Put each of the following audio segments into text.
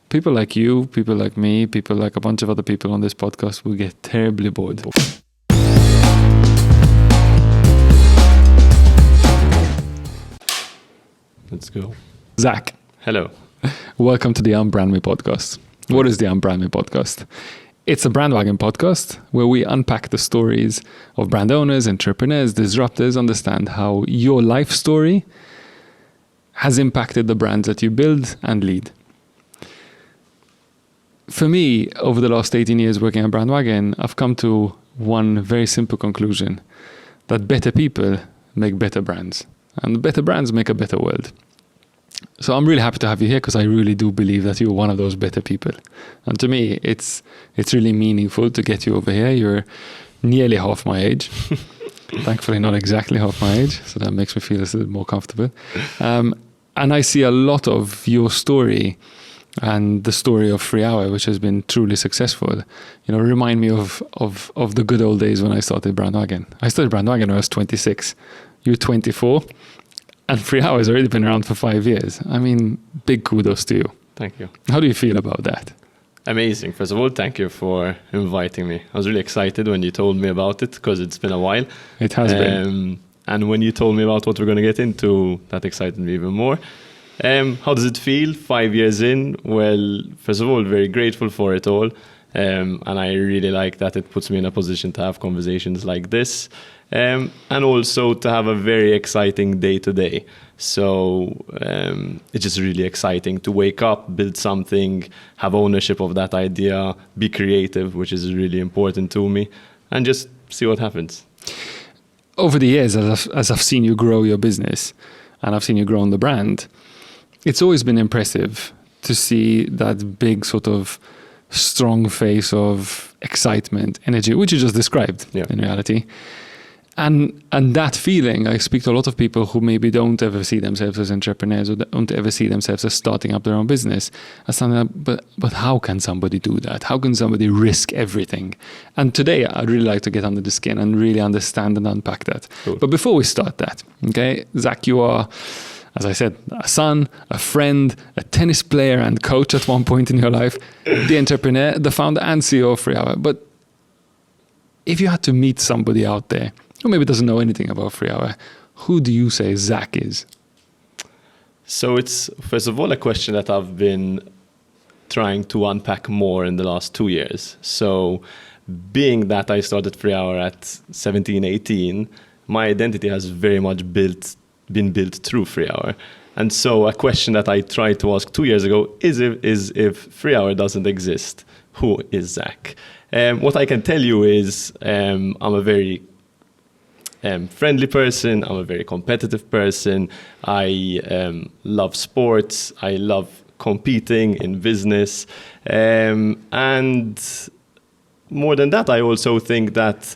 people like you, people like me, people like a bunch of other people on this podcast will get terribly bored. Let's go. Zach. Hello. Welcome to the Unbrandme podcast. What is the Unbrandme podcast? It's a bandwagon podcast where we unpack the stories of brand owners, entrepreneurs, disruptors, understand how your life story has impacted the brands that you build and lead. For me, over the last 18 years working at Bandwagon, I've come to one very simple conclusion, that better people make better brands, and better brands make a better world. So I'm really happy to have you here because I really do believe that you're one of those better people. And to me, it's really meaningful to get you over here. You're nearly half my age. Thankfully, not exactly half my age. So that makes me feel a little more comfortable. And I see a lot of your story and the story of FreeHour, which has been truly successful. You know, remind me of the good old days when I started Bandwagon. I started Bandwagon when I was 26. You're 24. And FreeHour has already been around for 5 years. I mean, big kudos to you. Thank you. How do you feel about that? Amazing. First of all, thank you for inviting me. I was really excited when you told me about it because it's been a while. It has been. And when you told me about what we're going to get into, that excited me even more. How does it feel 5 years in? Well, first of all, very grateful for it all. And I really like that it puts me in a position to have conversations like this. And also to have a very exciting day to day. So it's just really exciting to wake up, build something, have ownership of that idea, be creative, which is really important to me, and just see what happens. Over the years, as I've seen you grow your business and I've seen you grow on the brand, it's always been impressive to see that big sort of strong face of excitement, energy, which you just described in reality. And that feeling, I speak to a lot of people who maybe don't ever see themselves as entrepreneurs or don't ever see themselves as starting up their own business. As something but how can somebody do that? How can somebody risk everything? And today, I'd really like to get under the skin and really understand and unpack that. Cool. But before we start that, okay, Zach, you are, as I said, a son, a friend, a tennis player and coach at one point in your life, the entrepreneur, the founder and CEO of FreeHour. But if you had to meet somebody out there who maybe doesn't know anything about FreeHour, who do you say Zach is? So it's, first of all, a question that I've been trying to unpack more in the last 2 years. So being that I started FreeHour at 17, 18, my identity has very much been built through FreeHour. And so a question that I tried to ask 2 years ago is if FreeHour doesn't exist, who is Zach? What I can tell you is I'm a very friendly person. I'm a very competitive person. I love sports. I love competing in business. And more than that, I also think that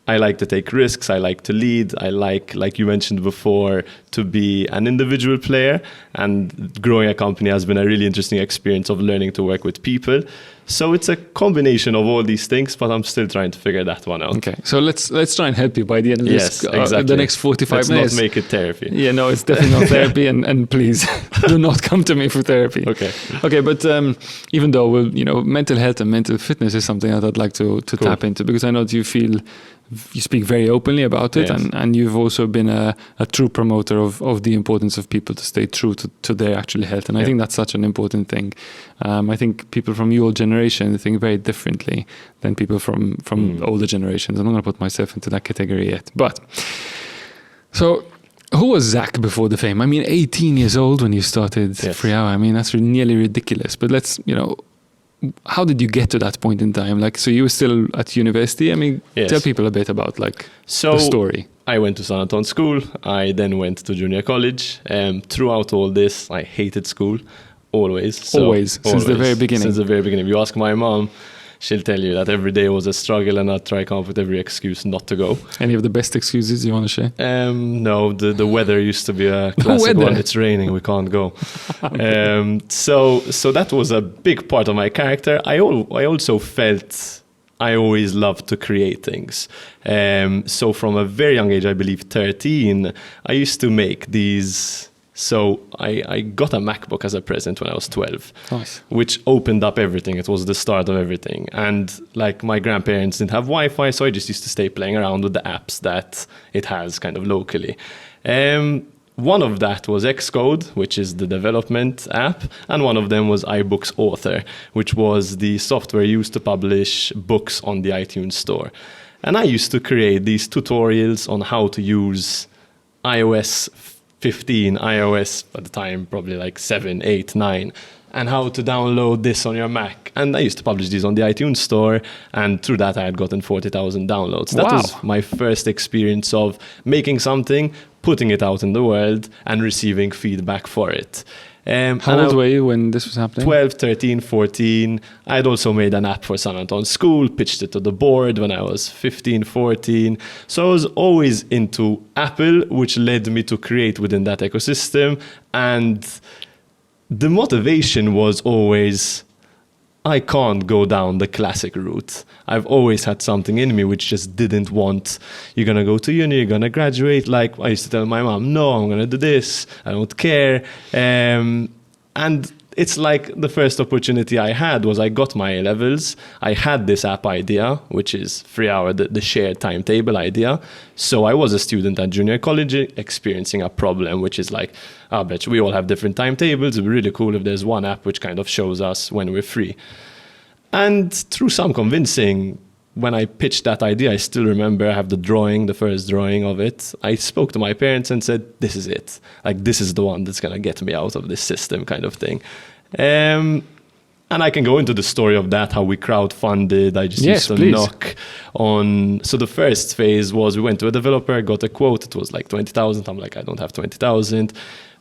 I like to take risks. I like to lead. I like you mentioned before, to be an individual player. And growing a company has been a really interesting experience of learning to work with people. So it's a combination of all these things, but I'm still trying to figure that one out. Okay, so let's try and help you by the end of this, exactly. The next 45 minutes. Let's not make it therapy. Yeah, no, it's definitely not therapy, and please do not come to me for therapy. Okay, but even though mental health and mental fitness is something that I'd like to tap into, because I know that you speak very openly about it, yes. and you've also been a true promoter of the importance of people to stay true to their actual health, and I think that's such an important thing. I think people from your generation think very differently than people from older generations. I'm not going to put myself into that category yet. But so who was Zach before the fame? I mean, 18 years old when you started FreeHour. I mean, that's nearly ridiculous. But let's, how did you get to that point in time? Like, so you were still at university? I mean, tell people a bit about the story. I went to San Antonio School. I then went to junior college. Throughout all this, I hated school. Always. Since the very beginning. Since the very beginning. If you ask my mom, she'll tell you that every day was a struggle and I'd try to come up with every excuse not to go. Any of the best excuses you want to share? No, the weather used to be a classic one. It's raining, we can't go. Okay. So that was a big part of my character. I also felt I always loved to create things. So from a very young age, I believe 13, I used to make these So I got a MacBook as a present when I was 12, Nice. which opened up everything. It was the start of everything. And like my grandparents didn't have Wi-Fi, so I just used to stay playing around with the apps that it has kind of locally. One of that was Xcode, which is the development app, and one of them was iBooks Author, which was the software used to publish books on the iTunes store. And I used to create these tutorials on how to use iOS 15, iOS at the time probably like 7, 8, 9, and how to download this on your Mac. And I used to publish these on the iTunes store, and through that I had gotten 40,000 downloads. That was my first experience of making something, putting it out in the world, and receiving feedback for it. How old were you when this was happening? 12, 13, 14. I'd also made an app for San Antonio School, pitched it to the board when I was 15, 14. So I was always into Apple, which led me to create within that ecosystem. And the motivation was always, I can't go down the classic route. I've always had something in me which just didn't want, you're going to go to uni, you're going to graduate. Like I used to tell my mom, no, I'm going to do this. I don't care. And it's like the first opportunity I had was I got my A-levels. I had this app idea, which is FreeHour, the shared timetable idea. So I was a student at junior college experiencing a problem, which is like, I bet we all have different timetables. It'd be really cool if there's one app which kind of shows us when we're free. And through some convincing, when I pitched that idea, I still remember I have the first drawing of it. I spoke to my parents and said, this is it. Like, this is the one that's going to get me out of this system kind of thing. And I can go into the story of that, how we crowdfunded. I just used to knock on. So the first phase was we went to a developer, got a quote. It was like 20,000. I'm like, I don't have 20,000.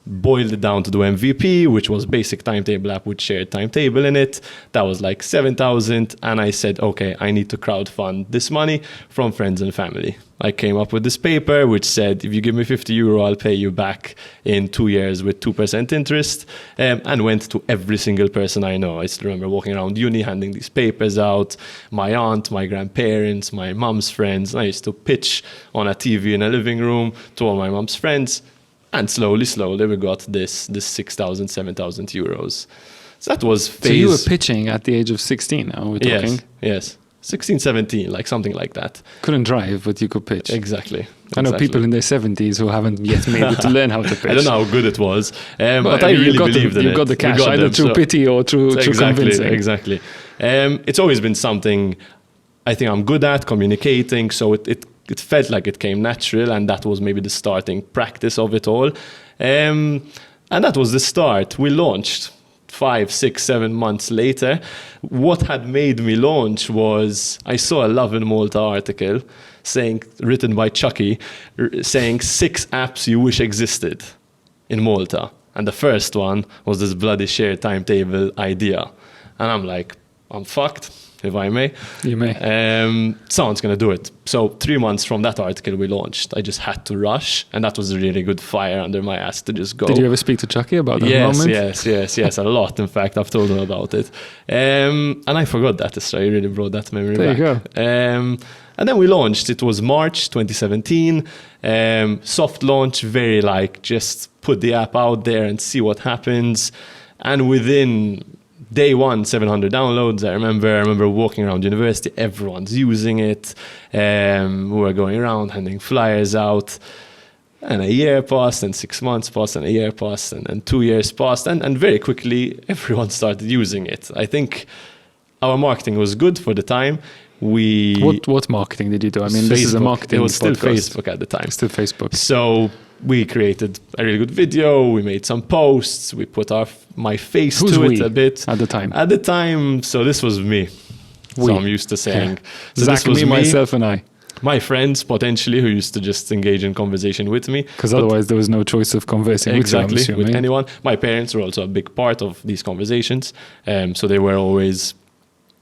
Boiled it down to the MVP, which was basic timetable app with shared timetable in it. That was like 7,000. And I said, okay, I need to crowdfund this money from friends and family. I came up with this paper which said, if you give me €50, I'll pay you back in 2 years with 2% interest, and went to every single person I know. I still remember walking around uni, handing these papers out, my aunt, my grandparents, my mom's friends. I used to pitch on a TV in a living room to all my mom's friends. And slowly, we got this 6,000, 7,000 euros. So that was phase. So you were pitching at the age of 16 now, we're talking? Yes. 16, 17, like something like that. Couldn't drive, but you could pitch. Exactly. I know people in their 70s who haven't yet made it to learn how to pitch. I don't know how good it was, but I really believed in it. You got the cash, either through pity or through convincing. Exactly. It's always been something I think I'm good at, communicating, so it felt like it came natural, and that was maybe the starting practice of it all. And that was the start. We launched 5, 6, 7 months later. What had made me launch was I saw a Love in Malta article written by Chucky, saying 6 apps you wish existed in Malta. And the first one was this bloody shared timetable idea. And I'm like, I'm fucked, if I may. You may. Someone's going to do it. So 3 months from that article we launched. I just had to rush, and that was a really good fire under my ass to just go. Did you ever speak to Chucky about that moment? Yes, a lot. In fact, I've told him about it. And I forgot that, Isra. You really brought that memory back. There you go. And then we launched. It was March 2017. Soft launch, very like just put the app out there and see what happens. And within day one, 700 downloads. I remember walking around university, everyone's using it. We were going around handing flyers out. And a year passed, and 6 months passed, and a year passed, and 2 years passed. And very quickly, everyone started using it. I think our marketing was good for the time. What marketing did you do? I mean, this is a marketing It was still podcast. Facebook at the time. Still Facebook. So we created a really good video. We made some posts. We put my face to it a bit. At the time? At the time. So this was me. So I'm used to saying. So Zach, me, myself, and I. My friends, potentially, who used to just engage in conversation with me. Because otherwise there was no choice of conversing with anyone. My parents were also a big part of these conversations. So they were always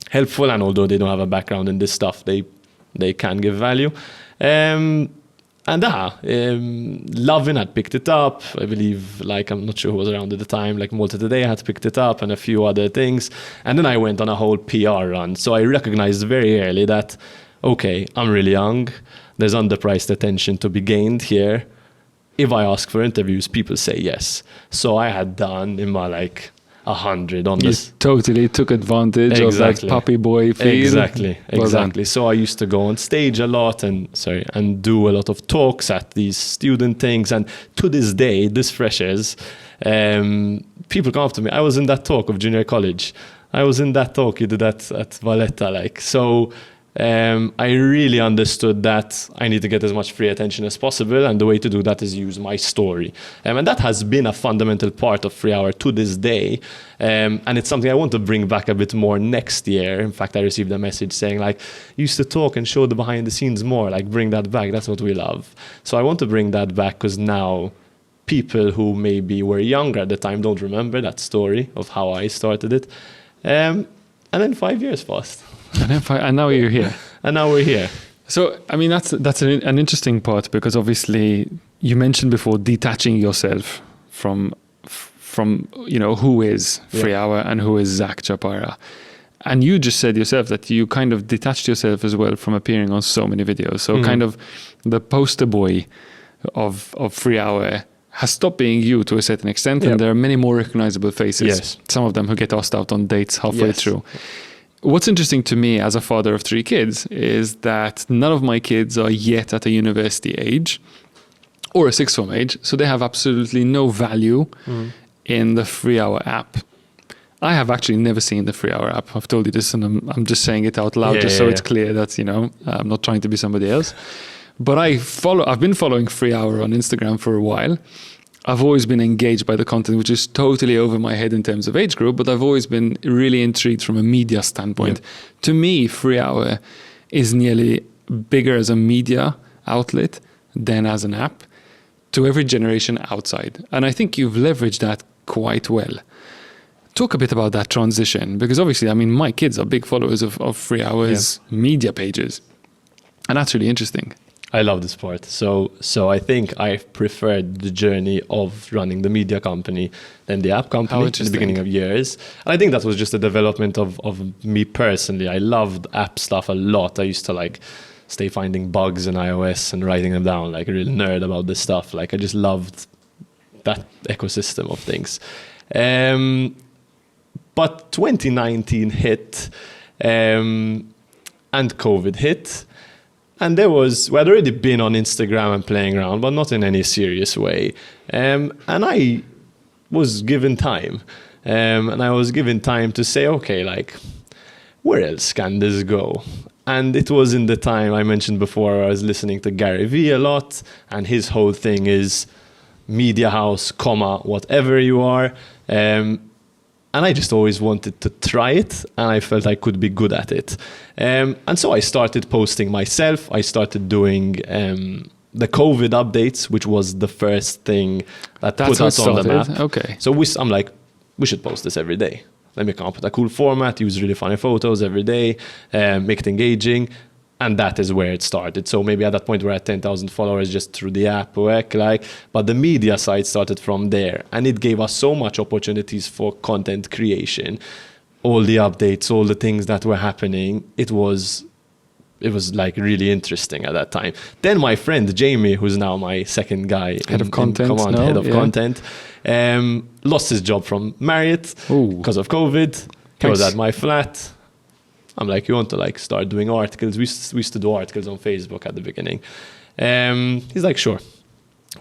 helpful, and although they don't have a background in this stuff, they can give value. Lovin had picked it up. I believe, I'm not sure who was around at the time, Malta Today had picked it up, and a few other things. And then I went on a whole PR run. So I recognized very early that, okay, I'm really young. There's underpriced attention to be gained here. if I ask for interviews, people say yes. So I had done in my like 100 on You this. totally took advantage of that puppy boy feel. Exactly. So I used to go on stage a lot and do a lot of talks at these student things. And to this day, this freshers, people come up to me. I was in that talk of junior college. I was in that talk you did at Valletta. Like, so I really understood that I need to get as much free attention as possible, and the way to do that is use my story. And that has been a fundamental part of FreeHour to this day. And it's something I want to bring back a bit more next year. In fact, I received a message saying like, used to talk and show the behind the scenes more, like bring that back. That's what we love. So I want to bring that back because now people who maybe were younger at the time don't remember that story of how I started it. And then 5 years passed. And now you're here. And now we're here. So, I mean, that's an interesting part, because obviously you mentioned before detaching yourself from who is FreeHour and who is Zak Ciappara. And you just said yourself that you kind of detached yourself as well from appearing on so many videos. So kind of the poster boy of FreeHour has stopped being you to a certain extent, and there are many more recognizable faces. Yes. Some of them who get asked out on dates halfway through. What's interesting to me as a father of 3 kids is that none of my kids are yet at a university age or a sixth form age, so they have absolutely no value in the FreeHour app. I have actually never seen the FreeHour app. I've told you this, and I'm just saying it out loud so it's clear that, I'm not trying to be somebody else. But I've been following FreeHour on Instagram for a while. I've always been engaged by the content, which is totally over my head in terms of age group, but I've always been really intrigued from a media standpoint. To me, FreeHour is nearly bigger as a media outlet than as an app to every generation outside. And I think you've leveraged that quite well. Talk a bit about that transition, because obviously, I mean, my kids are big followers of FreeHour's media pages. And that's really interesting. I love this part. So I think I preferred the journey of running the media company than the app company in the beginning of years. And I think that was just a development of me personally. I loved app stuff a lot. I used to like stay finding bugs in iOS and writing them down, like a real nerd about this stuff. Like I just loved that ecosystem of things. But 2019 hit and COVID hit. And we had already been on Instagram and playing around, but not in any serious way. And I was given time. And I was given time to say, okay, like, where else can this go? And it was in the time I mentioned before, I was listening to Gary Vee a lot, and his whole thing is media house, whatever you are. And I just always wanted to try it, and I felt I could be good at it. And so I started posting myself. I started doing the COVID updates, which was the first thing that put us on the map. Okay. So I'm like, we should post this every day. Let me come up with a cool format, use really funny photos every day, make it engaging. And that is where it started. So maybe at that point we're at 10,000 followers just through the app, but the media side started from there. And it gave us so much opportunities for content creation. All the updates, all the things that were happening, it was like really interesting at that time. Then my friend Jamie, who's now my second guy, head of content, content, lost his job from Marriott because of COVID. He was at my flat. I'm like, you want to like start doing articles? We used to do articles on Facebook at the beginning. He's like, sure.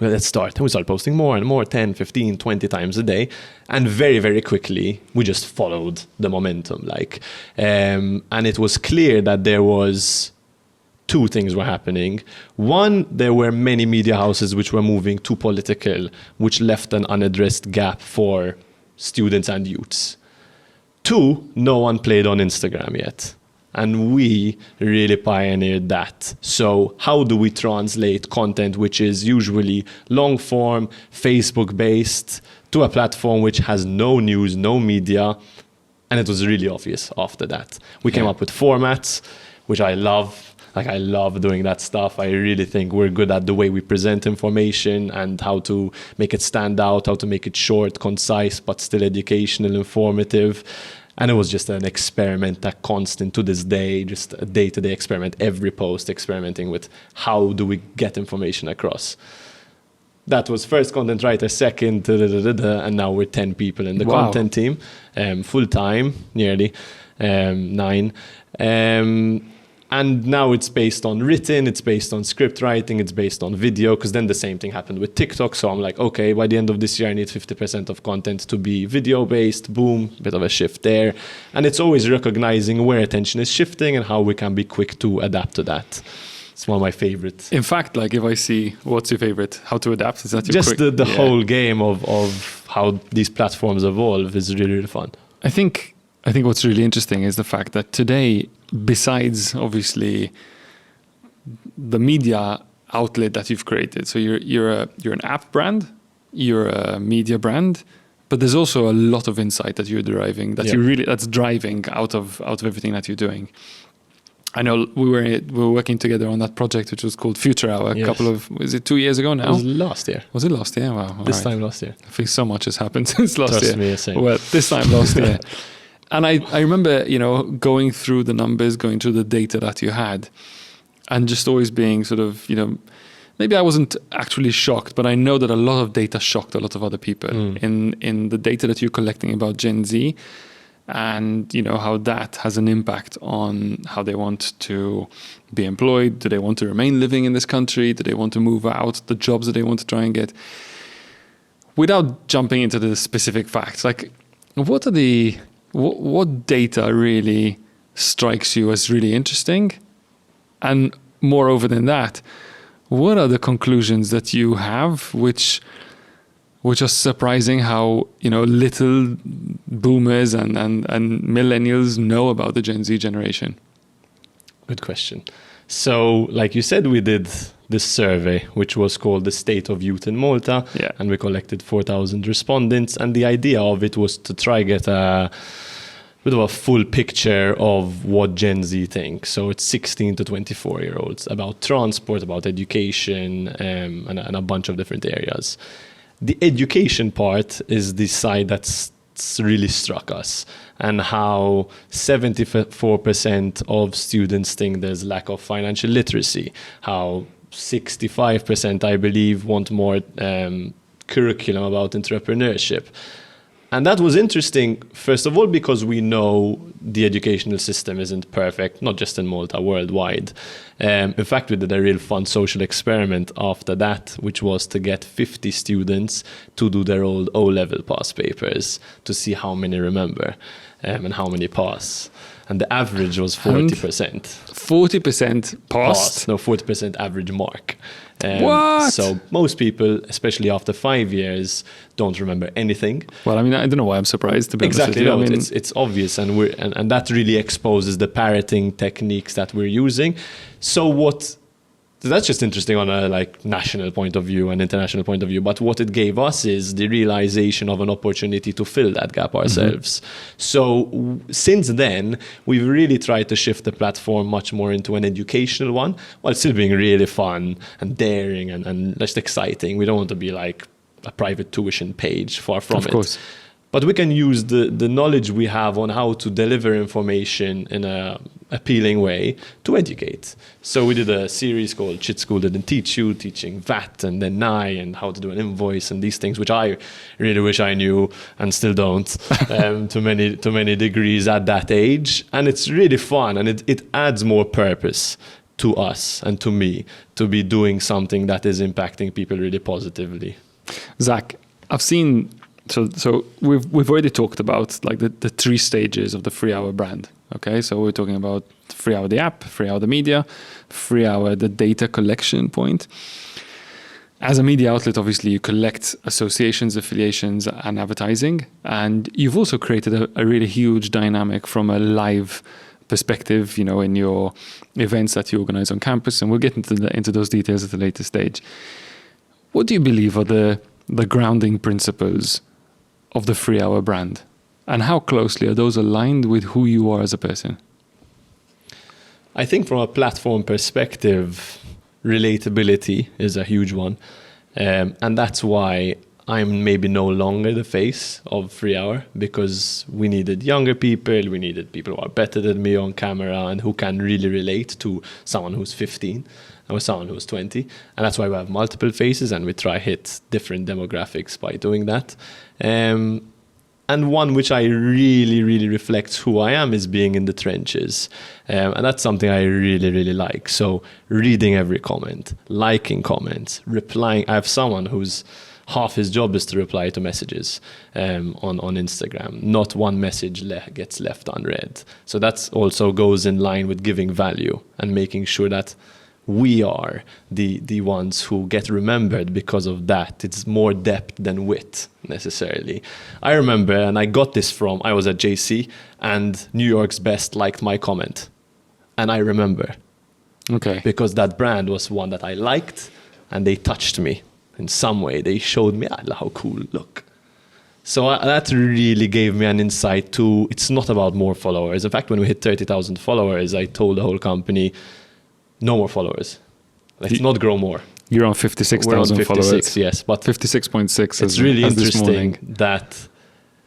Well, let's start. And we started posting more and more, 10, 15, 20 times a day. And very, very quickly, we just followed the momentum. And it was clear that there was 2 things were happening. One, there were many media houses which were moving too political, which left an unaddressed gap for students and youths. 2, no one played on Instagram yet. And we really pioneered that. So how do we translate content which is usually long form, Facebook based, to a platform which has no news, no media? And it was really obvious after that. We came up with formats, which I love. Like I love doing that stuff. I really think we're good at the way we present information and how to make it stand out, how to make it short, concise, but still educational, informative. And it was just an experiment, a constant to this day, just a day-to-day experiment, every post experimenting with how do we get information across. that was first content writer, second, and now we're 10 people in the content team, full time, nearly 9. And now it's based on written, it's based on script writing, it's based on video, because then the same thing happened with TikTok. So I'm like, okay, by the end of this year, I need 50% of content to be video-based. Boom, bit of a shift there. And it's always recognizing where attention is shifting and how we can be quick to adapt to that. It's one of my favorites. In fact, like if I see what's your favorite, how to adapt, is that your just the whole game of how these platforms evolve is really, really fun. I think what's really interesting is the fact that today, besides obviously the media outlet that you've created, so you're an app brand, you're a media brand, but there's also a lot of insight that you're deriving that's driving out of everything that you're doing. I know we were working together on that project, which was called Future Hour. Was it 2 years ago now? It was last year. Was it last year? Wow. This time last year. I think so much has happened since last year. Trust me, same. Well, this time last year. And I remember, going through the numbers, going through the data that you had, and just always being sort of, maybe I wasn't actually shocked, but I know that a lot of data shocked a lot of other people in the data that you're collecting about Gen Z, and how that has an impact on how they want to be employed. Do they want to remain living in this country? Do they want to move out? The jobs that they want to try and get. Without jumping into the specific facts, like what data really strikes you as really interesting? And moreover than that, what are the conclusions that you have which are surprising, how little boomers and millennials know about the Gen Z generation? Good question. So, like you said, we did this survey, which was called the State of Youth in Malta, and we collected 4,000 respondents. And the idea of it was to try get a bit of a full picture of what Gen Z thinks. So it's 16 to 24-year-olds, about transport, about education, and a bunch of different areas. The education part is the side that's really struck us, and how 74% of students think there's lack of financial literacy, how 65%, I believe, want more curriculum about entrepreneurship. And that was interesting, first of all, because we know the educational system isn't perfect, not just in Malta, worldwide. In fact, we did a real fun social experiment after that, which was to get 50 students to do their old O-level pass papers to see how many remember and how many pass. And the average was 40%. 40% passed? No, 40% average mark. What? So most people, especially after 5 years, don't remember anything. Well, I mean, I don't know why I'm surprised, to be honest with you. Exactly, no, it's obvious, and that really exposes the parroting techniques that we're using. So that's just interesting on a national point of view and international point of view. But what it gave us is the realization of an opportunity to fill that gap ourselves. So since then, we've really tried to shift the platform much more into an educational one, while still being really fun and daring and just exciting. We don't want to be like a private tuition page, far from it. Of course. But we can use the knowledge we have on how to deliver information in a appealing way to educate. So we did a series called Shit School Didn't Teach You, teaching VAT and then NI and how to do an invoice and these things, which I really wish I knew and still don't to many degrees at that age. And it's really fun, and it adds more purpose to us and to me to be doing something that is impacting people really positively. Zach, I've seen... So we've already talked about the 3 stages of the FreeHour brand. Okay, so we're talking about FreeHour the app, FreeHour the media, FreeHour the data collection point. As a media outlet, obviously you collect associations, affiliations, and advertising, and you've also created a really huge dynamic from a live perspective, in your events that you organize on campus, and we'll get into those details at a later stage. What do you believe are the grounding principles of the FreeHour brand, and how closely are those aligned with who you are as a person? I think from a platform perspective, relatability is a huge one. And that's why I'm maybe no longer the face of FreeHour, because we needed younger people, we needed people who are better than me on camera and who can really relate to someone who's 15 or someone who's 20. And that's why we have multiple faces, and we try hit different demographics by doing that. And one which I really, really reflects who I am is being in the trenches. And that's something I really, really like. So reading every comment, liking comments, replying. I have someone who's half his job is to reply to messages on Instagram. Not one message gets left unread. So that also goes in line with giving value and making sure that we are the ones who get remembered because of that. It's more depth than width, necessarily. I remember, and I got this from, I was at JC, and New York's Best liked my comment. And I remember. Okay. Because that brand was one that I liked, and they touched me in some way. They showed me, how cool, look. So that really gave me an insight to, it's not about more followers. In fact, when we hit 30,000 followers, I told the whole company, no more followers. Let's not grow more. You're on 56,000 followers. 56, yes. But 56.6. It's really interesting that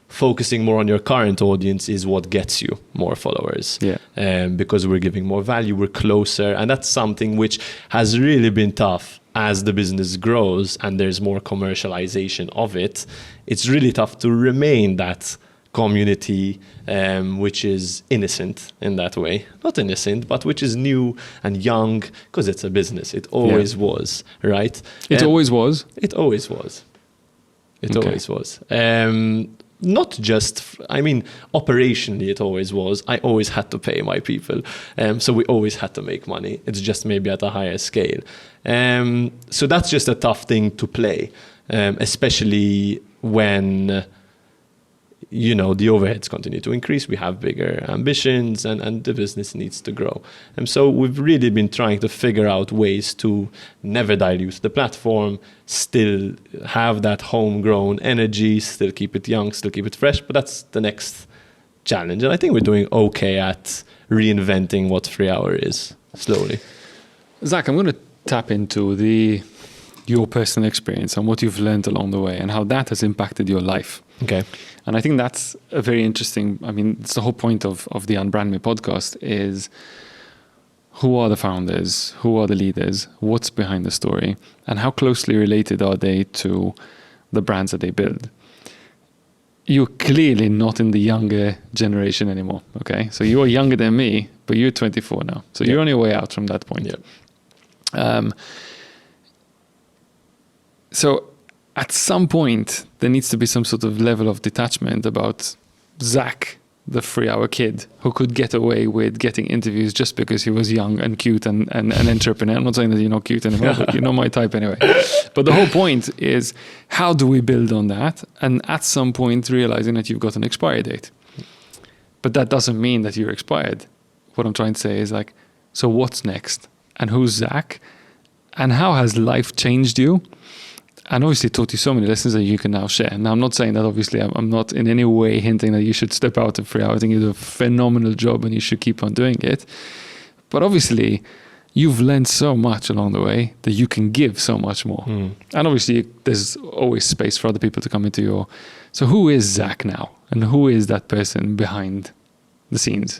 focusing more on your current audience is what gets you more followers. Yeah. Because we're giving more value, we're closer. And that's something which has really been tough as the business grows and there's more commercialization of it. It's really tough to remain that community which is innocent in that way. Not innocent, but which is new and young, because it's a business. It always was, right? It always was? It always was. It always was. Not just, operationally it always was. I always had to pay my people. So we always had to make money. It's just maybe at a higher scale. So that's just a tough thing to play, especially when the overheads continue to increase, we have bigger ambitions, and the business needs to grow. And so we've really been trying to figure out ways to never dilute the platform, still have that homegrown energy, still keep it young, still keep it fresh, but that's the next challenge. And I think we're doing okay at reinventing what FreeHour is, slowly. Zach, I'm going to tap into your personal experience and what you've learned along the way and how that has impacted your life. Okay. And I think that's a very interesting, it's the whole point of the Unbrandme podcast is who are the founders, who are the leaders, what's behind the story, and how closely related are they to the brands that they build. You're clearly not in the younger generation anymore, okay? So you are younger than me, but you're 24 now. So you're on your way out from that point. Yeah. So at some point, there needs to be some sort of level of detachment about Zach, the FreeHour kid, who could get away with getting interviews just because he was young and cute and an entrepreneur. I'm not saying that you're not cute anymore, but you're not my type anyway. But the whole point is, how do we build on that? And at some point, realizing that you've got an expiry date. But that doesn't mean that you're expired. What I'm trying to say is so what's next? And who's Zach? And how has life changed you? And obviously taught you so many lessons that you can now share. Now, I'm not saying that obviously I'm not in any way hinting that you should step out of FreeHour. I think you do a phenomenal job and you should keep on doing it. But obviously, you've learned so much along the way that you can give so much more. And obviously, there's always space for other people to come into your... So who is Zach now? And who is that person behind the scenes?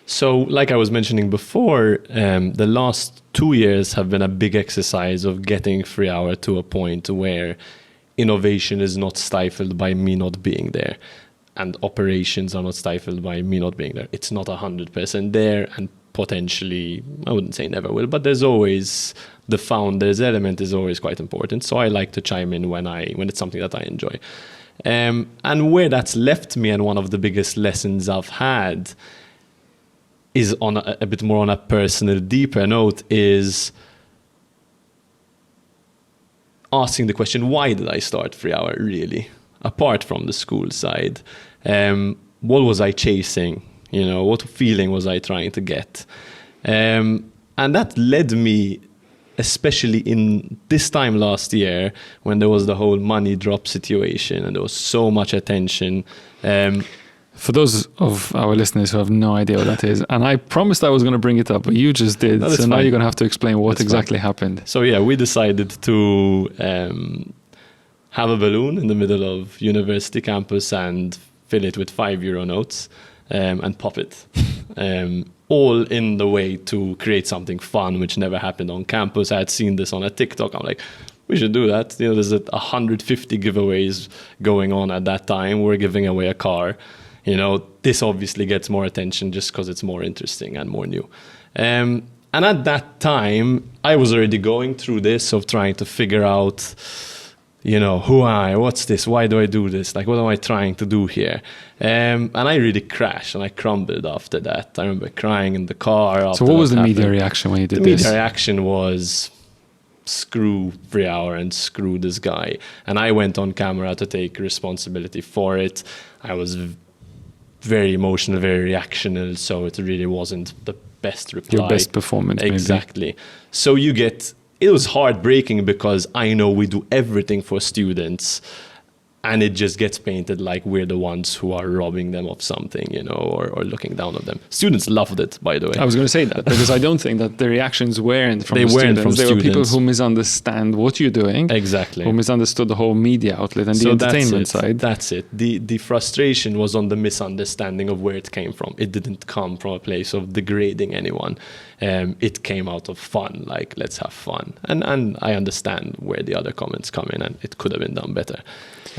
So like I was mentioning before, the last 2 years have been a big exercise of getting FreeHour to a point where innovation is not stifled by me not being there, and operations are not stifled by me not being there. It's not 100% there, and potentially, I wouldn't say never will, but there's always, the founders element is always quite important. So I like to chime in when it's something that I enjoy. And where that's left me, and one of the biggest lessons I've had is on a bit more on a personal, deeper note, is asking the question, why did I start FreeHour really? Apart from the school side, what was I chasing? What feeling was I trying to get? And that led me, especially in this time last year, when there was the whole money drop situation and there was so much attention. For those of our listeners who have no idea what that is, and I promised I was going to bring it up, but you just did. No, so fine. Now you're going to have to explain what exactly happened. So yeah, we decided to have a balloon in the middle of university campus and fill it with €5 notes and pop it. All in the way to create something fun, which never happened on campus. I had seen this on a TikTok. I'm like, we should do that. There's 150 giveaways going on at that time. We're giving away a car. This obviously gets more attention just because it's more interesting and more new. And at that time, I was already going through this of trying to figure out, who am I? What's this? Why do I do this? Like, what am I trying to do here? And I really crashed and I crumbled after that. I remember crying in the car. So what was the media reaction when you did this? The media reaction was, screw FreeHour and screw this guy. And I went on camera to take responsibility for it. I was very emotional, very reactional, so it really wasn't the best reply. Your best performance, exactly. Maybe. So it was heartbreaking because I know we do everything for students, and it just gets painted like we're the ones who are robbing them of something, or looking down on them. Students loved it, by the way. I was going to say that because I don't think that the reactions weren't from the students. They were people who misunderstand what you're doing. Exactly. Who misunderstood the whole media outlet and the entertainment side. That's it. The frustration was on the misunderstanding of where it came from. It didn't come from a place of degrading anyone. It came out of fun, like, let's have fun. And I understand where the other comments come in, and it could have been done better.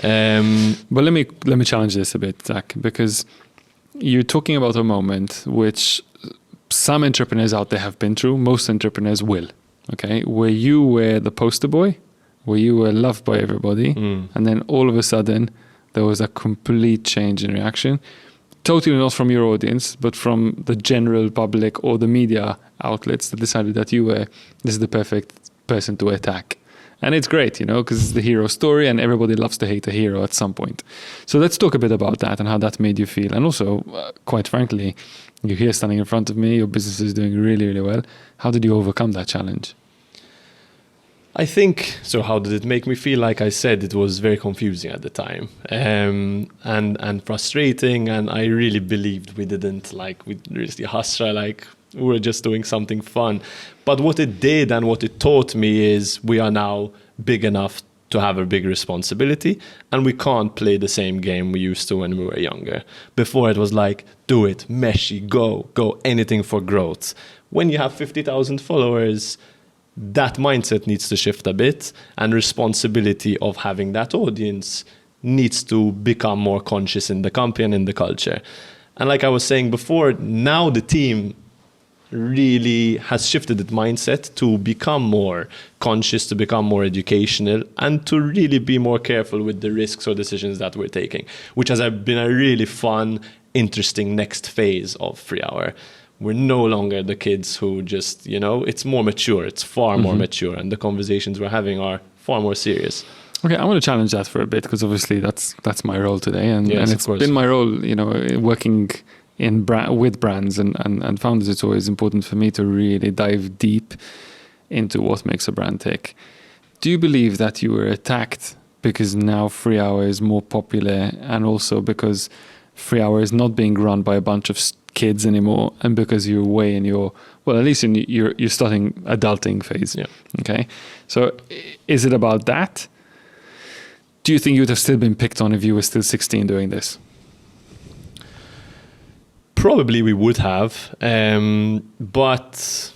But let me challenge this a bit, Zach, because you're talking about a moment which some entrepreneurs out there have been through. Most entrepreneurs will, okay? Where you were the poster boy, where you were loved by everybody, and then all of a sudden there was a complete change in reaction. Totally not from your audience, but from the general public or the media outlets that decided that this is the perfect person to attack. And it's great, because it's the hero story and everybody loves to hate a hero at some point. So let's talk a bit about that and how that made you feel. And also, quite frankly, you're here standing in front of me, your business is doing really, really well. How did you overcome that challenge? I think, so how did it make me feel? Like I said, it was very confusing at the time and frustrating. And I really believed we really hustle, we were just doing something fun. But what it did and what it taught me is we are now big enough to have a big responsibility, and we can't play the same game we used to when we were younger. Before it was like, do it, meshy, go, anything for growth. When you have 50,000 followers, that mindset needs to shift a bit, and responsibility of having that audience needs to become more conscious in the company and in the culture. And like I was saying before, now the team really has shifted its mindset to become more conscious, to become more educational, and to really be more careful with the risks or decisions that we're taking, which has been a really fun, interesting next phase of FreeHour. We're no longer the kids who just, it's more mature, it's far more mature, and the conversations we're having are far more serious. Okay, I want to challenge that for a bit, because obviously that's my role today, and it's been my role, working with brands and founders. It's always important for me to really dive deep into what makes a brand tick. Do you believe that you were attacked because now FreeHour is more popular, and also because FreeHour is not being run by a bunch of kids anymore, and because you're way in your, well, at least you're starting adulting phase? Yeah. Okay. So is it about that? Do you think you would have still been picked on if you were still 16 doing this? Probably we would have, but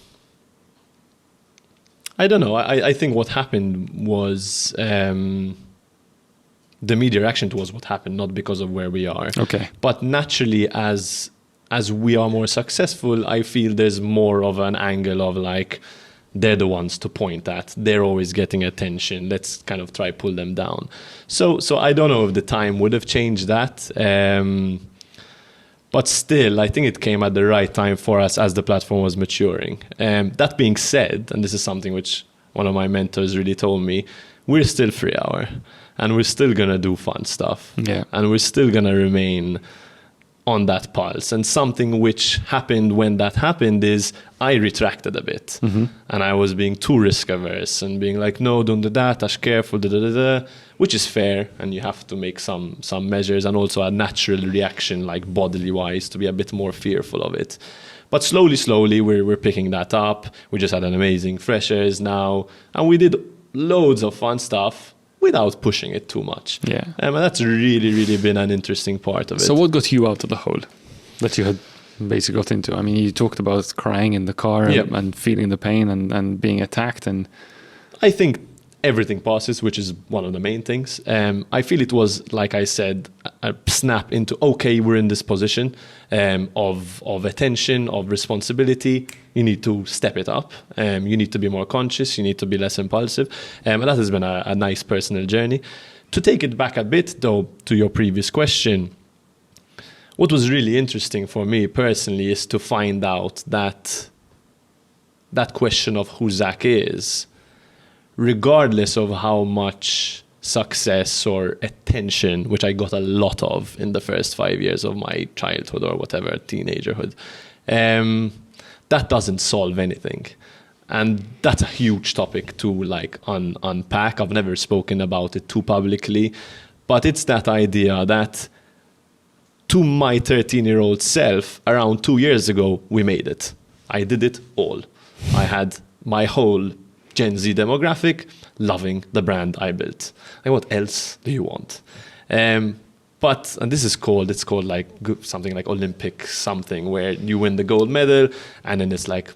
I don't know. I think what happened was the media reaction towards what happened, not because of where we are. Okay. But naturally, as we are more successful, I feel there's more of an angle of like, they're the ones to point at. They're always getting attention. Let's kind of try pull them down. So I don't know if the time would have changed that. But still, I think it came at the right time for us as the platform was maturing. That being said, and this is something which one of my mentors really told me, we're still FreeHour, and we're still going to do fun stuff. Yeah. And we're still going to remain on that pulse. And something which happened when that happened is I retracted a bit. Mm-hmm. And I was being too risk averse and being like, no, don't do that, ash careful, which is fair. And you have to make some measures, and also a natural reaction, like bodily wise, to be a bit more fearful of it. But slowly, we're picking that up. We just had an amazing freshers now, and we did loads of fun stuff, without pushing it too much. Yeah. And that's really, really been an interesting part of it. So what got you out of the hole that you had basically got into? I mean, you talked about crying in the car and feeling the pain and being attacked. And I think everything passes, which is one of the main things. I feel it was, like I said, a snap into, okay, we're in this position of attention, of responsibility. You need to step it up. You need to be more conscious. You need to be less impulsive. And that has been a nice personal journey. To take it back a bit, though, to your previous question, what was really interesting for me personally is to find out that question of who Zach is, regardless of how much success or attention, which I got a lot of in the first 5 years of my childhood or whatever, teenagerhood, that doesn't solve anything. And that's a huge topic to like unpack. I've never spoken about it too publicly, but it's that idea that to my 13-year-old self, around 2 years ago, we made it. I did it all. I had my whole Gen Z demographic loving the brand I built. Like, what else do you want? And this is it's called like something like Olympic something, where you win the gold medal and then it's like,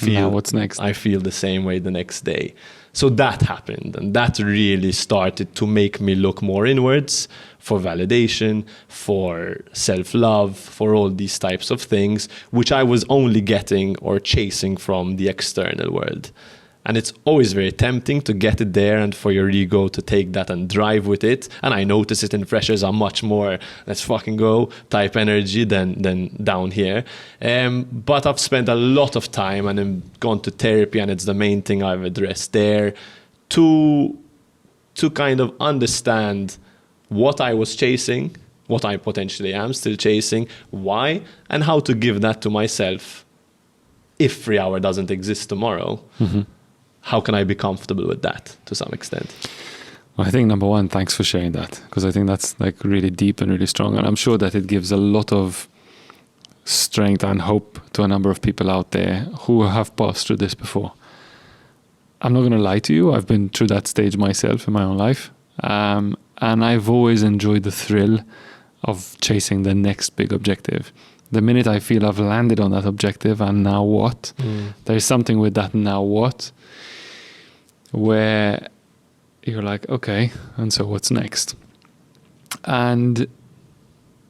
now what's next? I feel the same way the next day. So that happened, and that really started to make me look more inwards for validation, for self-love, for all these types of things, which I was only getting or chasing from the external world. And it's always very tempting to get it there and for your ego to take that and drive with it. And I notice it in freshers are much more, let's fucking go type energy than down here. But I've spent a lot of time and I've gone to therapy, and it's the main thing I've addressed there to kind of understand what I was chasing, what I potentially am still chasing, why, and how to give that to myself if FreeHour doesn't exist tomorrow. Mm-hmm. How can I be comfortable with that to some extent? I think number one, thanks for sharing that, because I think that's like really deep and really strong. And I'm sure that it gives a lot of strength and hope to a number of people out there who have passed through this before. I'm not going to lie to you. I've been through that stage myself in my own life. And I've always enjoyed the thrill of chasing the next big objective. The minute I feel I've landed on that objective, and now what? There's something with that now what, where you're like, okay, and so what's next? And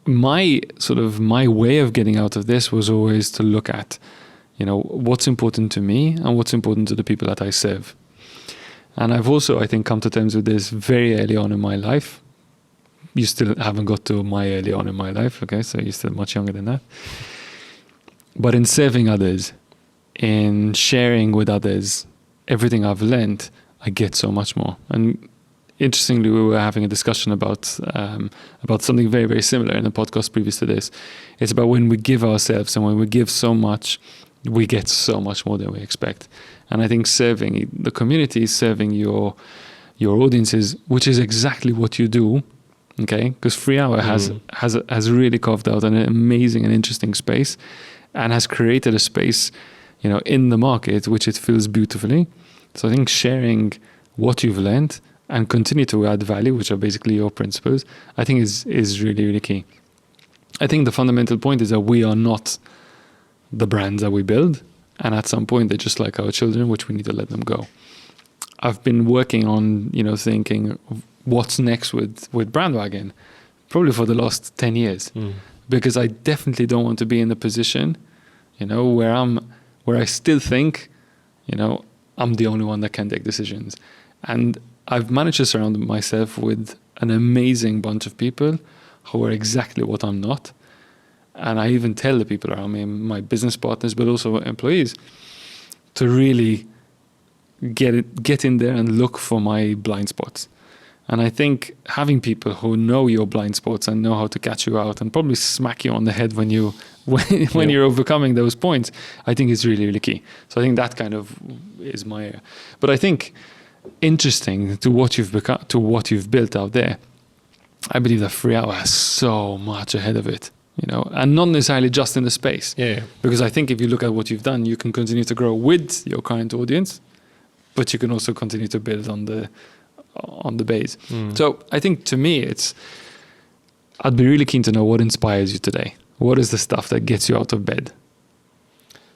my way of getting out of this was always to look at, what's important to me and what's important to the people that I serve. And I've also, I think, come to terms with this very early on in my life. You still haven't got to my early on in my life, okay? So you're still much younger than that. But in serving others, in sharing with others, everything I've learned, I get so much more. And interestingly, we were having a discussion about something very, very similar in the podcast previous to this. It's about when we give ourselves and when we give so much, we get so much more than we expect. And I think serving the community, serving your audiences, which is exactly what you do, okay? Because FreeHour has really carved out an amazing and interesting space, and has created a space, in the market, which it fills beautifully. So I think sharing what you've learned and continue to add value, which are basically your principles, I think is really, really key. I think the fundamental point is that we are not the brands that we build, and at some point they're just like our children, which we need to let them go. I've been working on, thinking what's next with Brandwagon, probably for the last 10 years, because I definitely don't want to be in the position, where I still think, I'm the only one that can take decisions. And I've managed to surround myself with an amazing bunch of people who are exactly what I'm not. And I even tell the people around me, my business partners, but also employees, to really get in there and look for my blind spots. And I think having people who know your blind spots and know how to catch you out and probably smack you on the head when you're overcoming those points, I think is really, really key. So I think that kind of is my area. But I think interesting to what you've become, to what you've built out there, I believe that FreeHour has so much ahead of it, and not necessarily just in the space. Yeah. Because I think if you look at what you've done, you can continue to grow with your current audience, but you can also continue to build on on the base. So I think to me, I'd be really keen to know what inspires you today. What is the stuff that gets you out of bed?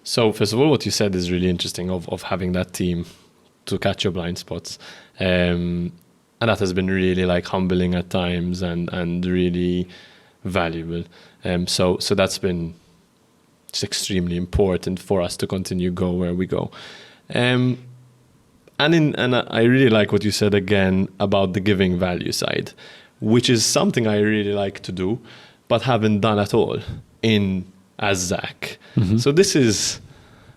So first of all, what you said is really interesting of having that team to catch your blind spots. And that has been really like humbling at times and really valuable. So that's been just extremely important for us to continue go where we go. And I really like what you said again about the giving value side, which is something I really like to do, but haven't done at all as Zach. So this is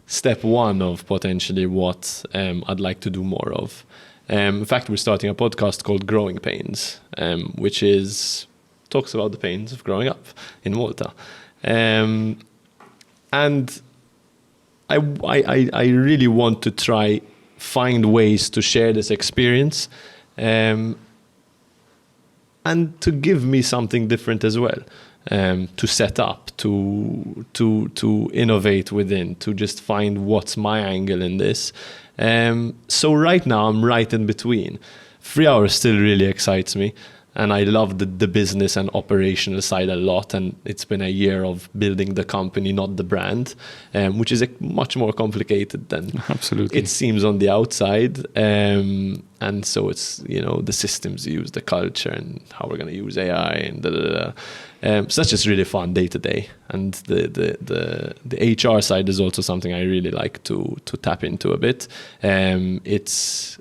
step one of potentially what I'd like to do more of. In fact, we're starting a podcast called Growing Pains, which talks about the pains of growing up in Malta. And I really want to try find ways to share this experience and to give me something different as well, to set up, to innovate within, to just find what's my angle in this. So right now I'm right in between. FreeHour still really excites me, and I love the business and operational side a lot. And it's been a year of building the company, not the brand, which is much more complicated than Absolutely it seems on the outside. And so it's, the systems used, the culture, and how we're going to use AI and so that's just really fun day to day. And the HR side is also something I really like to tap into a bit. It's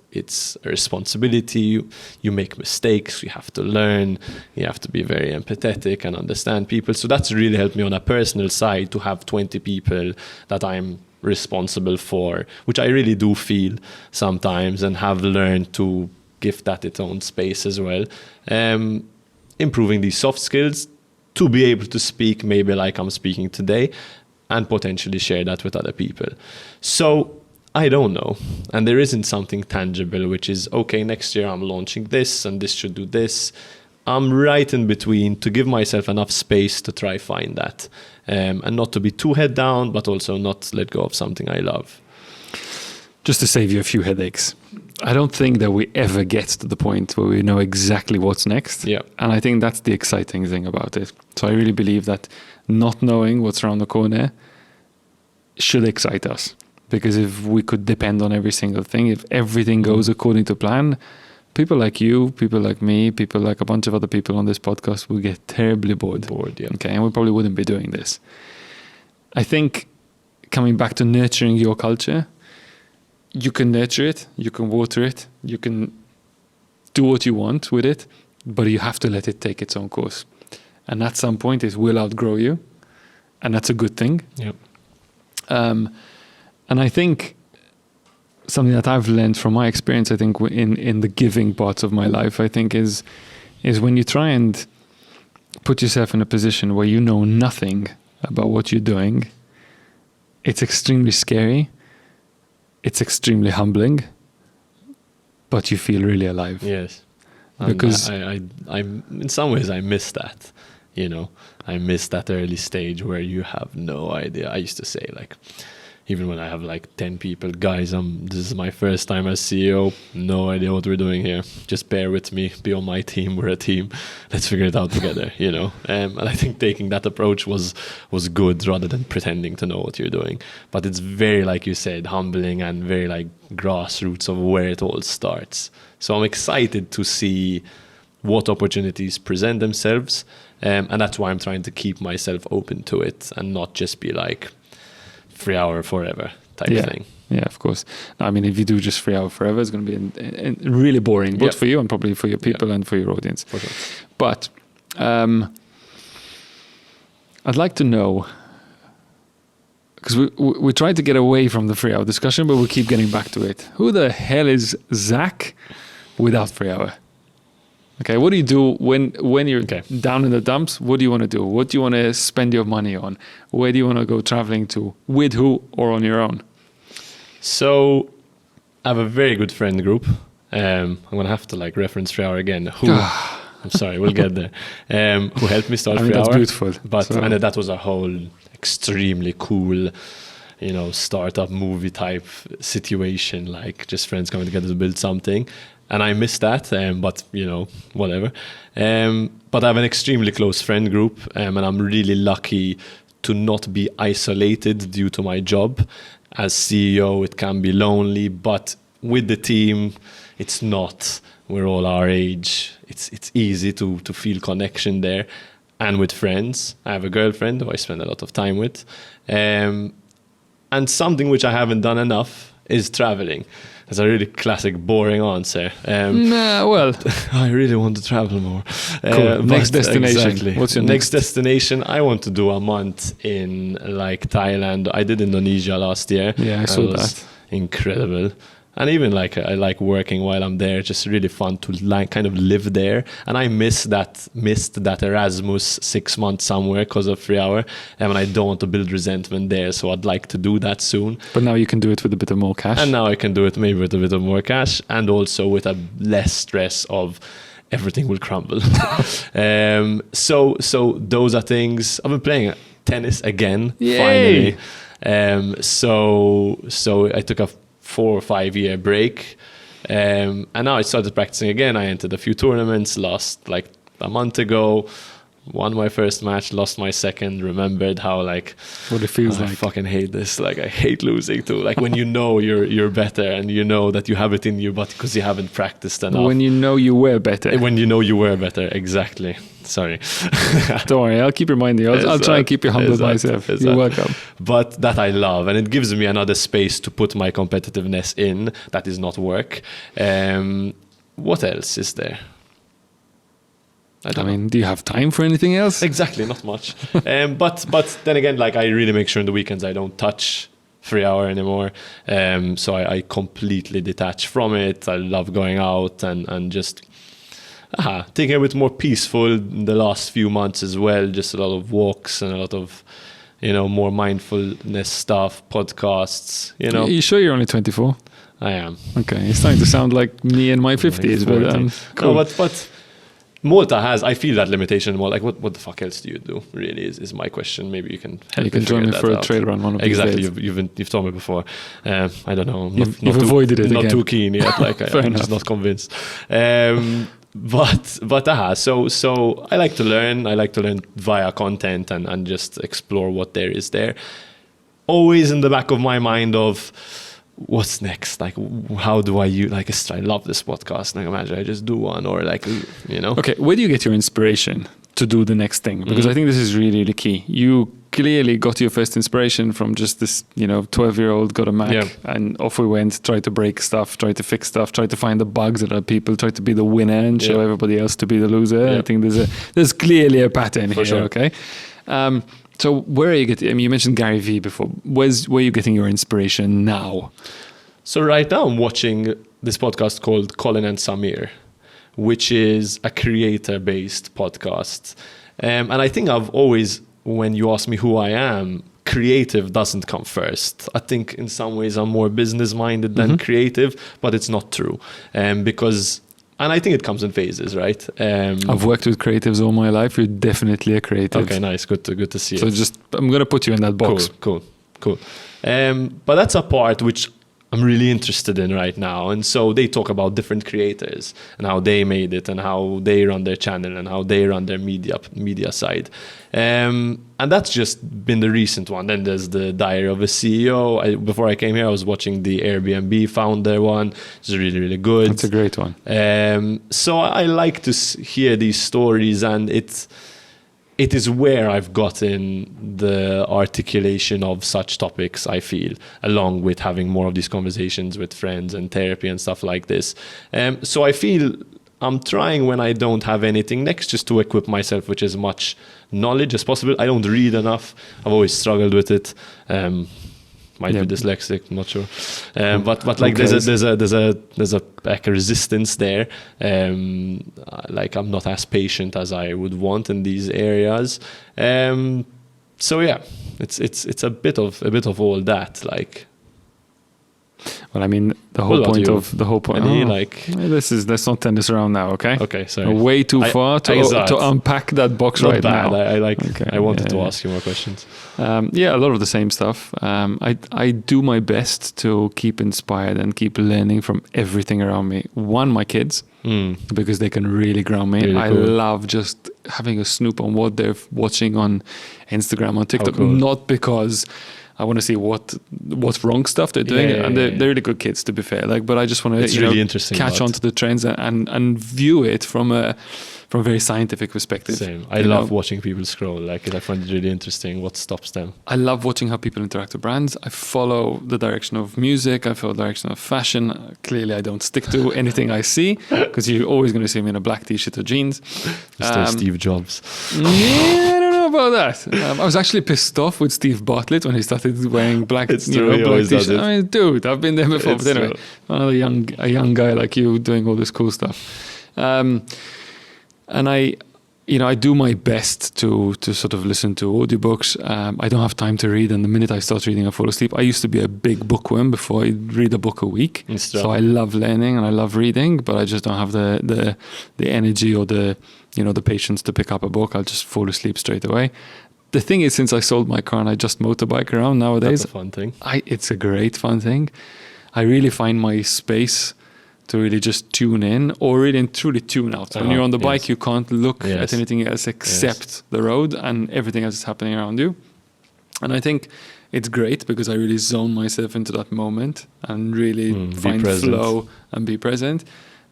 a responsibility. You make mistakes. You have to learn. You have to be very empathetic and understand people. So that's really helped me on a personal side to have 20 people that I'm responsible for, which I really do feel sometimes, and have learned to give that its own space as well. Improving these soft skills to be able to speak maybe like I'm speaking today, and potentially share that with other people. So I don't know. And there isn't something tangible, which is, okay, next year I'm launching this and this should do this. I'm right in between to give myself enough space to try find that. And not to be too head down, but also not let go of something I love. Just to save you a few headaches, I don't think that we ever get to the point where we know exactly what's next. Yeah. And I think that's the exciting thing about it. So I really believe that not knowing what's around the corner should excite us. Because if we could depend on every single thing, if everything goes according to plan, people like you, people like me, people like a bunch of other people on this podcast will get terribly bored. Yeah. Okay, and we probably wouldn't be doing this. I think coming back to nurturing your culture, you can nurture it, you can water it, you can do what you want with it, but you have to let it take its own course. And at some point it will outgrow you, and that's a good thing. Yep. And I think something that I've learned from my experience, I think in the giving parts of my life, I think is when you try and put yourself in a position where you know nothing about what you're doing, it's extremely scary. It's extremely humbling, but you feel really alive. Yes. Because I in some ways I miss that, I miss that early stage where you have no idea. I used to say, like, even when I have like 10 people, guys, this is my first time as CEO, no idea what we're doing here. Just bear with me, be on my team, we're a team. Let's figure it out together, And I think taking that approach was good rather than pretending to know what you're doing. But it's very, like you said, humbling and very like grassroots of where it all starts. So I'm excited to see what opportunities present themselves. And that's why I'm trying to keep myself open to it and not just be like, FreeHour forever type thing. Yeah, of course. I mean, if you do just FreeHour forever, it's going to be really boring, both for you and probably for your people and for your audience. For sure. But I'd like to know, because we tried to get away from the FreeHour discussion, but we keep getting back to it. Who the hell is Zach without FreeHour? Okay, what do you do when you're down in the dumps? What do you want to do? What do you want to spend your money on? Where do you want to go traveling to? With who or on your own? So I have a very good friend group. I'm going to have to like reference FreeHour again. Who? I'm sorry, we'll get there. Who helped me start FreeHour. That's beautiful. But and that was a whole extremely cool, startup movie type situation, like just friends coming together to build something. and I miss that, but whatever. But I have an extremely close friend group, and I'm really lucky to not be isolated due to my job. As CEO, it can be lonely, but with the team, it's not. We're all our age. It's easy to feel connection there. And with friends, I have a girlfriend who I spend a lot of time with. And something which I haven't done enough is traveling. That's a really classic, boring answer. Well, I really want to travel more. Cool. Next destination. Exactly. What's your next destination? I want to do a month in like Thailand. I did Indonesia last year. Yeah, I saw that. Incredible. And even like I like working while I'm there. Just really fun to like kind of live there. And I missed that Erasmus 6 months somewhere because of FreeHour. And I don't want to build resentment there. So I'd like to do that soon. But now you can do it with a bit of more cash. And now I can do it maybe with a bit of more cash, and also with a less stress of everything will crumble. So those are things. I've been playing tennis again. Yay! Finally. So I took a 4 or 5 year break, and now I started practicing again. I entered a few tournaments, lost like a month ago, won my first match, lost my second, remembered how like what it feels like. I fucking hate this. Like I hate losing too. Like when you know you're better and you know that you have it in you, but because you haven't practiced enough. When you know you were better. When you know you were better, exactly. Sorry. Don't worry, I'll keep reminding you. I'll try and keep you humble myself. You're welcome. But that I love, and it gives me another space to put my competitiveness in. That is not work. What else is there? I mean, do you have time for anything else? Exactly, not much. But then again, like I really make sure in the weekends I don't touch FreeHour anymore. So I completely detach from it. I love going out and just taking it a bit more peaceful in the last few months as well. Just a lot of walks and a lot of, more mindfulness stuff, podcasts, Are you sure you're only 24? I am. Okay, it's starting to sound like me in my 50s, but cool. No, but Malta has, I feel that limitation more. Like, what the fuck else do you do? Really, is my question. Maybe you can help. You can join me for a trail run one of these days. Exactly, you've told me before. I don't know. You've avoided it. Not again. too keen yet. Like I'm just not convinced. So I like to learn. I like to learn via content and just explore what there is there. Always in the back of my mind of what's next? Like, how do I use, like, I love this podcast. Like, imagine I just do one, or like, Okay, where do you get your inspiration to do the next thing? Because I think this is really, really key. You clearly got your first inspiration from just this, 12-year-old got a Mac and off we went, tried to break stuff, tried to fix stuff, tried to find the bugs that other people, tried to be the winner and show everybody else to be the loser. I think there's clearly a pattern here, sure. Okay? So where are you getting, you mentioned Gary Vee before. Where are you getting your inspiration now? So right now I'm watching this podcast called Colin and Samir, which is a creator-based podcast. And I think I've always, when you ask me who I am, creative doesn't come first. I think in some ways I'm more business-minded than creative, but it's not true. And I think it comes in phases, right? I've worked with creatives all my life. You're definitely a creative. Okay, nice. Good to see so it. I'm going to put you in that box. Cool. But that's a part which I'm really interested in right now. And so they talk about different creators and how they made it and how they run their channel and how they run their media side. And that's just been the recent one. Then there's the Diary of a CEO. Before I came here, I was watching the Airbnb founder one. It's really, really good. That's a great one. So I like to hear these stories, and it is where I've gotten the articulation of such topics, I feel, along with having more of these conversations with friends and therapy and stuff like this. So I feel I'm trying, when I don't have anything next, just to equip myself with as much knowledge as possible. I don't read enough. I've always struggled with it. Might be dyslexic, not sure. But like there's a like a resistance there. Like I'm not as patient as I would want in these areas. So yeah, it's a bit of all that. Like, Well, I mean, the whole point. Any, Let's not turn this around now, okay? Okay, sorry. Way too far to unpack that box Not right bad. now. I wanted to ask you more questions. A lot of the same stuff. I do my best to keep inspired and keep learning from everything around me. One, my kids, because they can really ground me. Really I cool. love just having a snoop on what they're watching on Instagram, on TikTok. Cool. Not because I want to see what's wrong stuff they're doing, and they're really good kids, to be fair. But I just want to really interesting, catch on to the trends and view it from a very scientific perspective. Same. I love watching people scroll. I find it really interesting. What stops them? I love watching how people interact with brands. I follow the direction of music. I follow the direction of fashion. Clearly, I don't stick to anything I see, because you're always going to see me in a black t-shirt or jeans. Mr. Steve Jobs. Yeah, I don't know about that. I was actually pissed off with Steve Bartlett when he started wearing black, black t-shirts. I mean, dude, I've been there before. But anyway, a young guy like you doing all this cool stuff. And I do my best to sort of listen to audiobooks. I don't have time to read, and the minute I start reading, I fall asleep. I used to be a big bookworm before. I'd read a book a week. So I love learning and I love reading, but I just don't have the energy or the patience to pick up a book. I'll just fall asleep straight away. The thing is, since I sold my car and I just motorbike around nowadays, that's a fun thing. It's a great fun thing. I really find my space to really just tune in or really and truly tune out. When you're on the bike, you can't look at anything else except the road, and everything else is happening around you. And I think it's great because I really zone myself into that moment and really find flow and be present.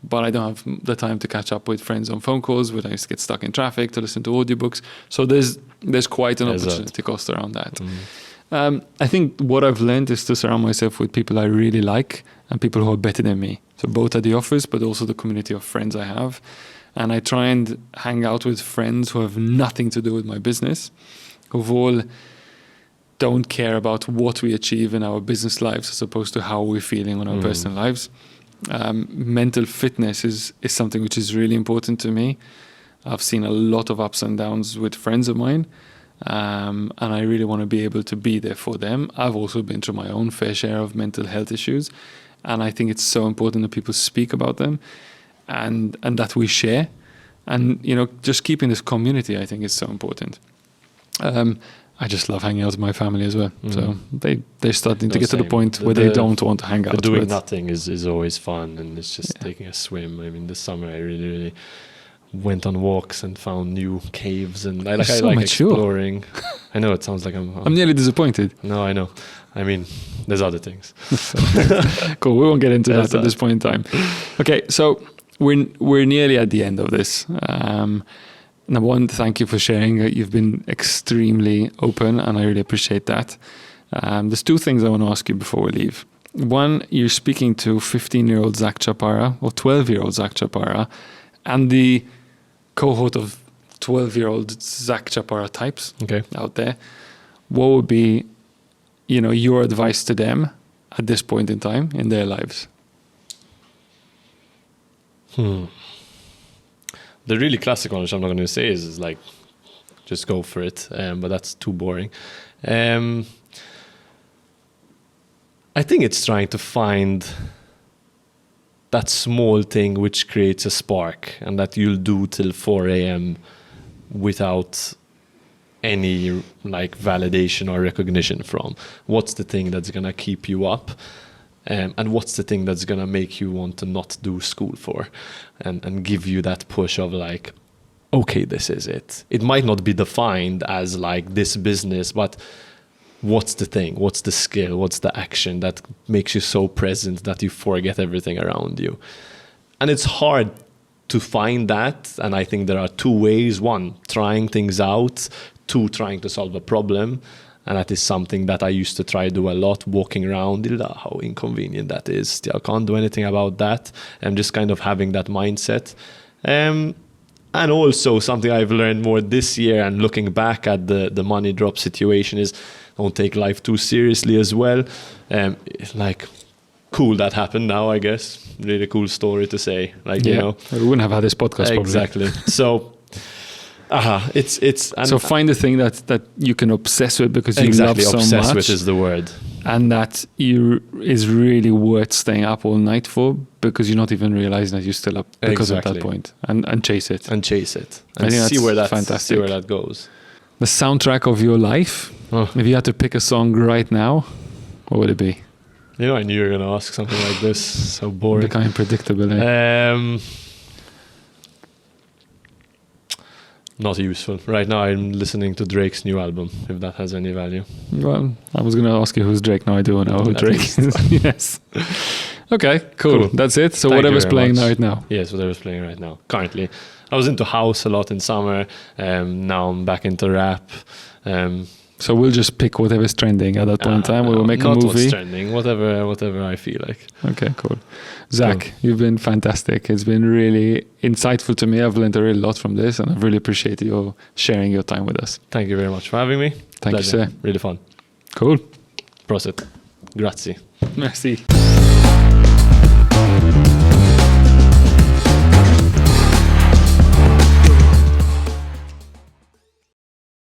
But I don't have the time to catch up with friends on phone calls, when I used to get stuck in traffic to listen to audiobooks. So there's quite an opportunity cost around that. I think what I've learned is to surround myself with people I really like and people who are better than me. So both at the office, but also the community of friends I have. And I try and hang out with friends who have nothing to do with my business, who all don't care about what we achieve in our business lives as opposed to how we're feeling on our personal lives. Mental fitness is something which is really important to me. I've seen a lot of ups and downs with friends of mine. And I really want to be able to be there for them. I've also been through my own fair share of mental health issues, and I think it's so important that people speak about them and that we share. And just keeping this community, I think, is so important. I just love hanging out with my family as well. So they're starting to get to the point where they don't want to hang out. Doing nothing is always fun, and it's just taking a swim. I mean, this summer I really went on walks and found new caves, and I like exploring. I know it sounds like I'm nearly disappointed. No, I know. I mean, there's other things. Cool. We won't get into that at this point in time. Okay, so we're nearly at the end of this. Number one, thank you for sharing. You've been extremely open, and I really appreciate that. There's two things I want to ask you before we leave. One, you're speaking to 15-year-old Zak Ciappara or 12-year-old Zak Ciappara, and the cohort of 12-year-old Zak Ciappara types out there. What would be, your advice to them at this point in time in their lives? The really classic one, which I'm not going to say, is like, just go for it. But that's too boring. I think it's trying to find that small thing which creates a spark, and that you'll do till 4 a.m. without any validation or recognition from. What's the thing that's going to keep you up? And what's the thing that's going to make you want to not do school for? And give you that push of okay, this is it. It might not be defined as this business, but what's the thing? What's the skill? What's the action that makes you so present that you forget everything around you? And it's hard to find that. And I think there are two ways. One, trying things out. Two, trying to solve a problem. And that is something that I used to try to do a lot, walking around. How inconvenient that is. I can't do anything about that. And just kind of having that mindset. And also something I've learned more this year, and looking back at the money drop situation, is don't take life too seriously as well. Cool that happened now, I guess. Really cool story to say. We wouldn't have had this podcast probably. Exactly. So It's So find the thing that you can obsess with because you exactly love so obsessed much, with is the word. and that is really worth staying up all night for because you're not even realizing that you're still up because of that point, and chase it. And chase it. I And think see that's where that fantastic. see where that goes. The soundtrack of your life. Oh. If you had to pick a song right now, what would it be? You know, I knew you were going to ask something like this. So boring. Becoming predictable. Eh? Not useful. Right now, I'm listening to Drake's new album, if that has any value. Well, I was going to ask you who's Drake. Now I do know who At Drake least. is. Yes. Okay, cool. That's it. So Thank you whatever's very playing much. right now. Yes, whatever's playing right now. Currently, I was into house a lot in summer. Now I'm back into rap. So we'll just pick whatever's trending at that point in time. We will make a not movie. what's trending, whatever I feel like. Okay, cool. Zach, you've been fantastic. It's been really insightful to me. I've learned a real lot from this, and I really appreciate you sharing your time with us. Thank you very much for having me. Thank you, sir. Really fun. Cool. Prosit. Grazie. Merci.